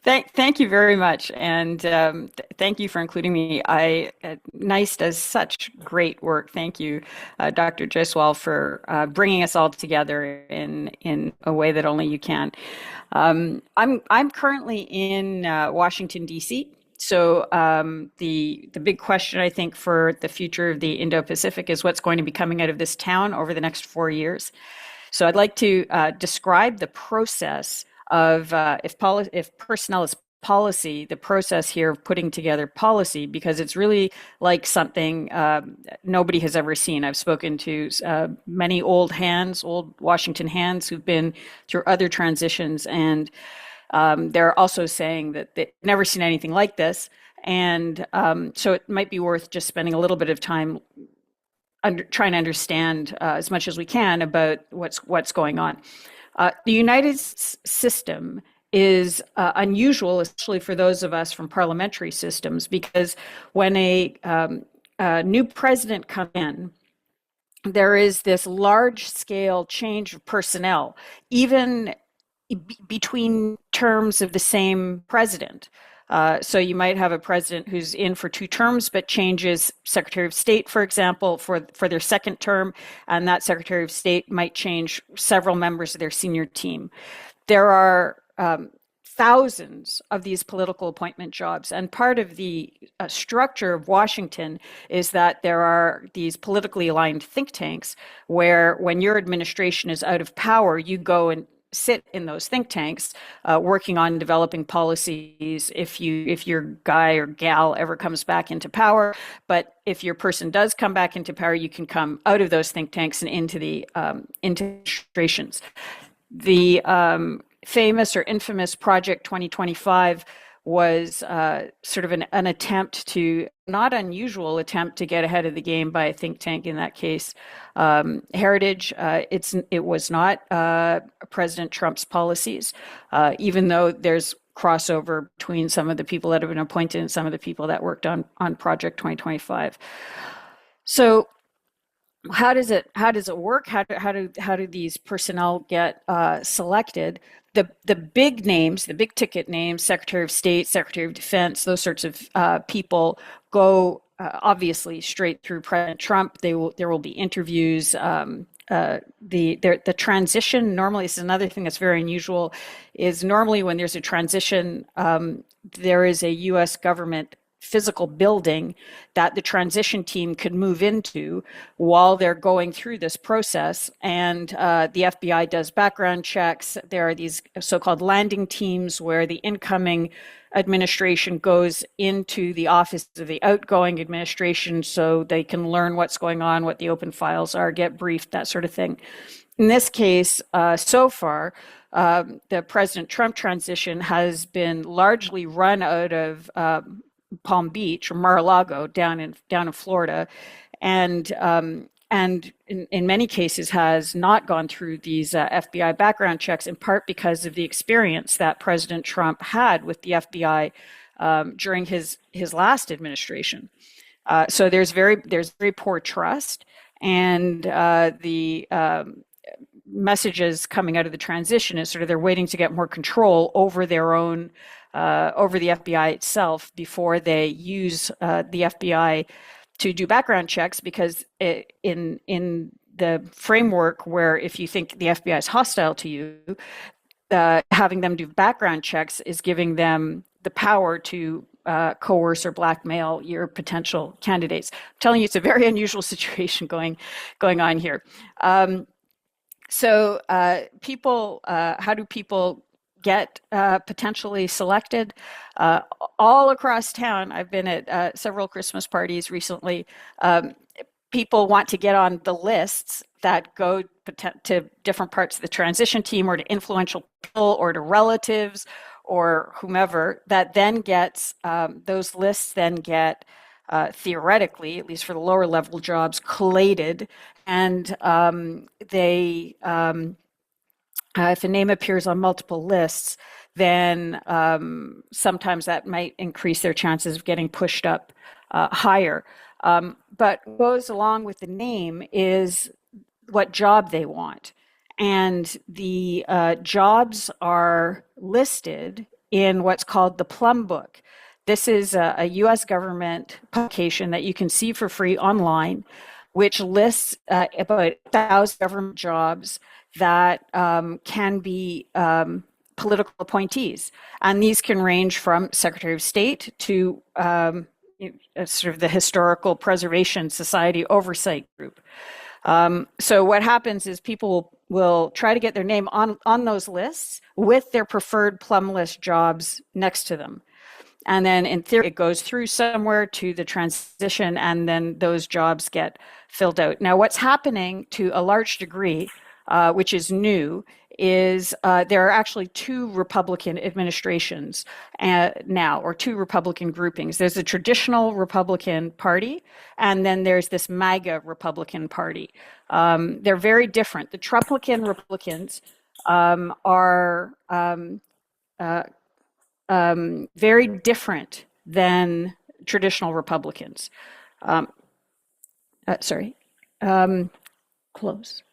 Thank you very much, and thank you for including me. NICE does such great work. Thank you, Dr. Jaiswal, for bringing us all together in a way that only you can. I'm currently in Washington, D.C. So the big question I think for the future of the Indo-Pacific is what's going to be coming out of this town over the next 4 years. So I'd like to describe the process of if personnel is policy, the process here of putting together policy, because it's really like something nobody has ever seen. I've spoken to many old hands, old Washington hands who've been through other transitions, and they're also saying that they've never seen anything like this. And so it might be worth just spending a little bit of time trying to understand as much as we can about what's going on. The United system is unusual, especially for those of us from parliamentary systems, because when a new president comes in, there is this large-scale change of personnel, even between terms of the same president. So you might have a president who's in for 2 terms, but changes Secretary of State, for example, for their second term, and that Secretary of State might change several members of their senior team. There are thousands of these political appointment jobs, and part of the structure of Washington is that there are these politically aligned think tanks where, when your administration is out of power, you go and sit in those think tanks working on developing policies if your guy or gal ever comes back into power. But if your person does come back into power, you can come out of those think tanks and into the administrations. The famous or infamous Project 2025 was sort of an attempt to, not unusual attempt to get ahead of the game by a think tank in that case. Heritage, it was not President Trump's policies, even though there's crossover between some of the people that have been appointed and some of the people that worked on Project 2025. So how does it work? How do these personnel get selected? The big names, the big ticket names, Secretary of State, Secretary of Defense, those sorts of people go obviously straight through President Trump. There will be interviews. The transition, normally, this is another thing that's very unusual, is normally when there's a transition, there is a U.S. government physical building that the transition team could move into while they're going through this process. And the FBI does background checks. There are these so-called landing teams where the incoming administration goes into the office of the outgoing administration so they can learn what's going on, what the open files are, get briefed, that sort of thing. In this case, so far, the President Trump transition has been largely run out of Palm Beach or Mar-a-Lago down in Florida, and in many cases has not gone through these FBI background checks, in part because of the experience that President Trump had with the FBI during his last administration. So there's very poor trust, and the messages coming out of the transition is sort of they're waiting to get more control over their own over the FBI itself before they use the FBI to do background checks, because in the framework where if you think the FBI is hostile to you, having them do background checks is giving them the power to coerce or blackmail your potential candidates. I'm telling you, it's a very unusual situation going on here. So people, how do people get potentially selected? All across town, I've been at several Christmas parties recently. People want to get on the lists that go to different parts of the transition team or to influential people or to relatives or whomever. That then gets, those lists then get theoretically, at least for the lower level jobs, collated, and if a name appears on multiple lists, then sometimes that might increase their chances of getting pushed up higher. But what goes along with the name is what job they want. And the jobs are listed in what's called the Plum Book. This is a US government publication that you can see for free online, which lists about 1,000 government jobs that can be political appointees. And these can range from Secretary of State to sort of the Historical Preservation Society Oversight Group. So what happens is people will try to get their name on those lists with their preferred Plum List jobs next to them. And then in theory, it goes through somewhere to the transition, and then those jobs get filled out. Now, what's happening to a large degree, which is new, is there are actually two Republican administrations now, or two Republican groupings. There's a traditional Republican Party, and then there's this MAGA Republican Party. They're very different. The Trumplican Republicans are very different than traditional Republicans. Sorry, close.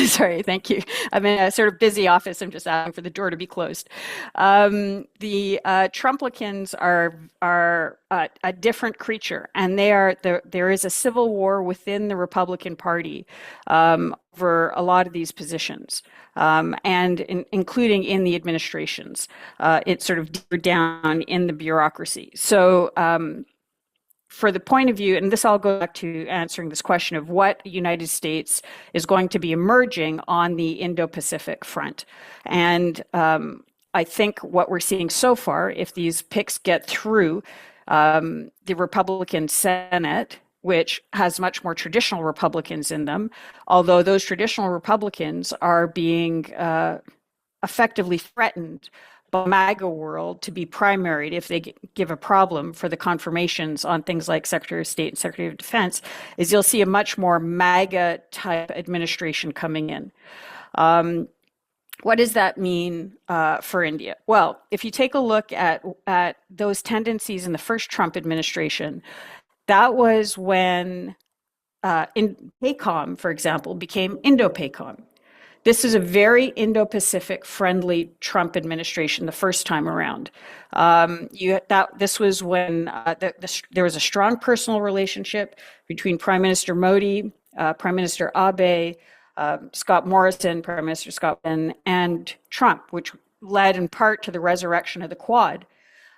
Sorry, thank you. I'm in a sort of busy office. I'm just asking for the door to be closed. The Trumplicans are a different creature, and there is a civil war within the Republican Party over a lot of these positions, and including in the administrations. It's sort of deeper down in the bureaucracy. So for the point of view, and this all goes back to answering this question of what the United States is going to be emerging on the Indo-Pacific front. And I think what we're seeing so far, if these picks get through the Republican Senate, which has much more traditional Republicans in them, although those traditional Republicans are being effectively threatened by MAGA world to be primaried if they give a problem for the confirmations on things like Secretary of State and Secretary of Defense, is you'll see a much more MAGA type administration coming in. What does that mean for India? Well, if you take a look at those tendencies in the first Trump administration, that was when PACOM, for example, became Indo-PACOM. This is a very Indo-Pacific friendly Trump administration the first time around. This was when there was a strong personal relationship between Prime Minister Modi, Prime Minister Abe, Scott Morrison, Prime Minister Scott Morrison, and Trump, which led in part to the resurrection of the Quad.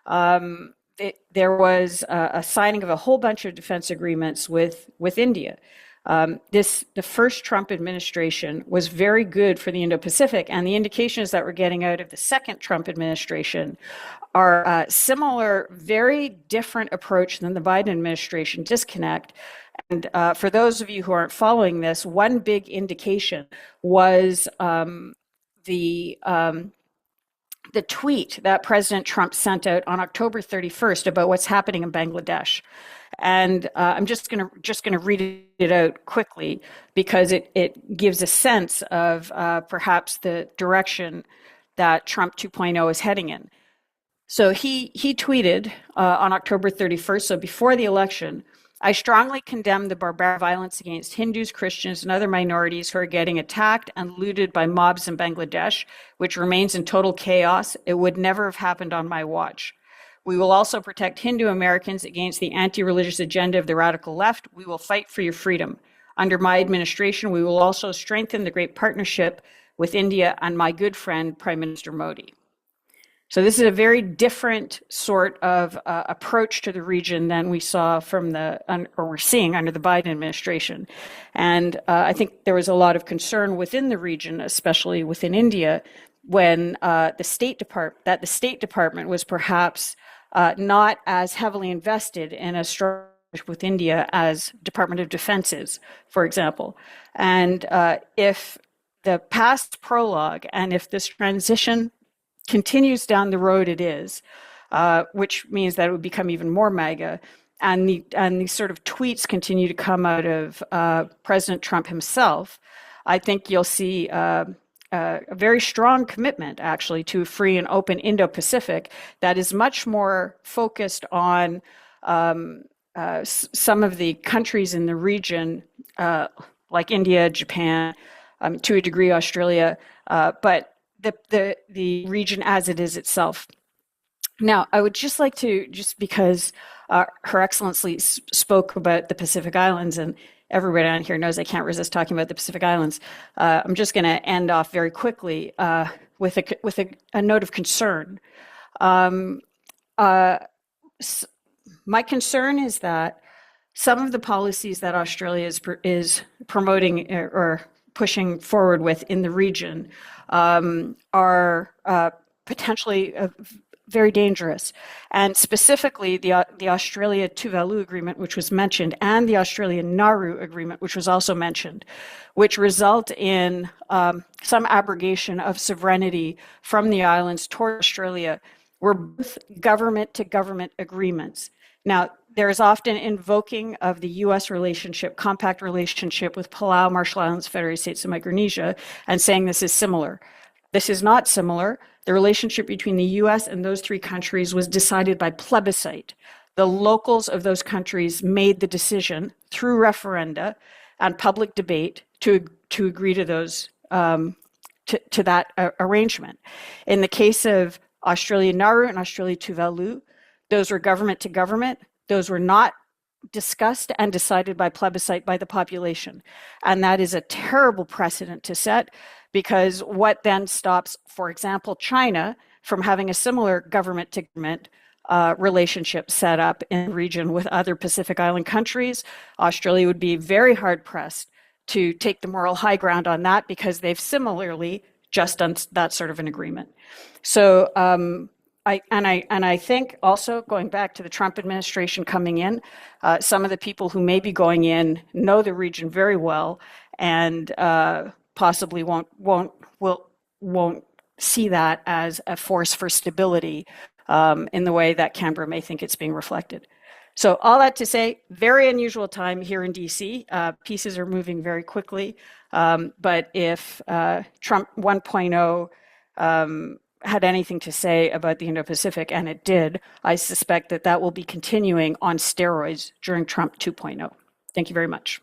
There was a signing of a whole bunch of defense agreements with India. The first Trump administration was very good for the Indo-Pacific, and the indications that we're getting out of the second Trump administration are a similar, very different approach than the Biden administration disconnect. And for those of you who aren't following this, one big indication was the tweet that President Trump sent out on October 31st about what's happening in Bangladesh. And I'm just gonna read it out quickly because it gives a sense of perhaps the direction that Trump 2.0 is heading in. So he tweeted on October 31st, so before the election, I strongly condemn the barbaric violence against Hindus, Christians, and other minorities who are getting attacked and looted by mobs in Bangladesh, which remains in total chaos. It would never have happened on my watch. We will also protect Hindu Americans against the anti-religious agenda of the radical left. We will fight for your freedom. Under my administration, we will also strengthen the great partnership with India and my good friend, Prime Minister Modi. So this is a very different sort of approach to the region than we saw or we're seeing under the Biden administration. And I think there was a lot of concern within the region, especially within India, when the State Department was perhaps not as heavily invested in a strong with India as Department of Defense is, for example. And if the past prologue and if this transition continues down the road it is, which means that it would become even more MAGA, and these sort of tweets continue to come out of President Trump himself, I think you'll see a very strong commitment, actually, to a free and open Indo-Pacific that is much more focused on some of the countries in the region, like India, Japan, to a degree Australia, but the region as it is itself. Now, I would just like to, just because Her Excellency spoke about the Pacific Islands, and everybody on here knows I can't resist talking about the Pacific Islands. I'm just going to end off very quickly with a note of concern. Um, uh, my concern is that some of the policies that Australia is promoting or pushing forward with in the region are potentially very dangerous. And specifically, the Australia Tuvalu Agreement, which was mentioned, and the Australia Nauru Agreement, which was also mentioned, which result in some abrogation of sovereignty from the islands toward Australia, were both government to government agreements. Now, there is often invoking of the U.S. compact relationship with Palau, Marshall Islands, Federated States of Micronesia, and saying this is similar. This is not similar. The relationship between the U.S. and those three countries was decided by plebiscite. The locals of those countries made the decision through referenda and public debate to agree to those to that arrangement. In the case of Australia Nauru and Australia Tuvalu, those were government to government. Those were not discussed and decided by plebiscite by the population. And that is a terrible precedent to set, because what then stops, for example, China from having a similar government to government relationship set up in the region with other Pacific Island countries. Australia would be very hard pressed to take the moral high ground on that, because they've similarly just done that sort of an agreement. So I think also, going back to the Trump administration coming in, some of the people who may be going in know the region very well, and possibly won't see that as a force for stability in the way that Canberra may think it's being reflected. So all that to say, very unusual time here in DC. Pieces are moving very quickly, but if Trump 1.0 had anything to say about the Indo-Pacific, and it did, I suspect that will be continuing on steroids during Trump 2.0. Thank you very much.